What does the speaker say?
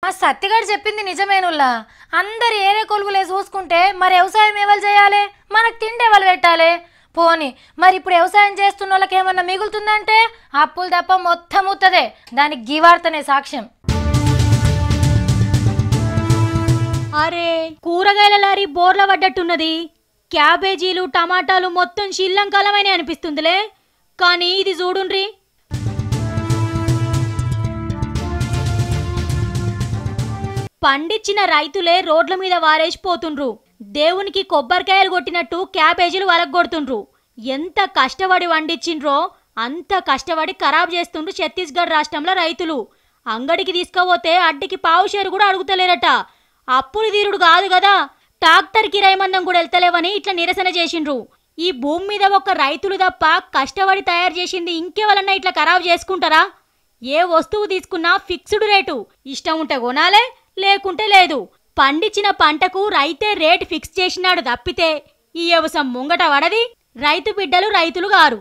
ఆ సత్తిగాడు చెప్పింది నిజమేనుల్లా. అందరు ఏరే కొలువులే చూసుకుంటే మరి వ్యవసాయం ఎవరు చేయాలి? మనకు తిండి ఎవరు పెట్టాలి? పోని మరి ఇప్పుడు వ్యవసాయం చేస్తున్న వాళ్ళకి ఏమన్నా మిగులుతుందంటే అప్పులు తప్ప మొత్తం ఉత్తదే. దానికి గీవార్తనే సాక్ష్యం. అరే కూరగాయల లారీ బోర్ల పడ్డట్టున్నది. క్యాబేజీలు టమాటాలు మొత్తం శిల్లంకాలమైన అనిపిస్తుందిలే. కానీ ఇది చూడుండ్రి, పండించిన రైతులే రోడ్ల మీద వారేసిపోతుండ్రు. దేవునికి కొబ్బరికాయలు కొట్టినట్టు క్యాబేజీలు వలగొడుతుండ్రు. ఎంత కష్టపడి వండించిండ్రో అంత కష్టపడి ఖరాబ్ చేస్తుండ్రు ఛత్తీస్గఢ్ రాష్ట్రంలో రైతులు. అంగడికి తీసుకుపోతే అడ్డికి పావుషేరు కూడా అడుగుతలేరట. అప్పులు తీరుడు కాదు కదా, ట్రాక్టర్ కిరాయి మందం కూడా వెళ్తలేవని ఇట్లా నిరసన చేసిండ్రు. ఈ భూమి మీద ఒక రైతులు తప్ప కష్టపడి తయారు చేసింది ఇంకెవరన్నా ఇట్లా ఖరాబ్ చేసుకుంటారా? ఏ వస్తువు తీసుకున్నా ఫిక్స్డ్ రేటు, ఇష్టం ఉంటే కొనాలే లేకుంటే లేదు. పండించిన పంటకు రైతే రేటు ఫిక్స్ చేసినాడు తప్పితే ఈ వ్యవసాయం ముంగట పడది. రైతు బిడ్డలు రైతులు గారు.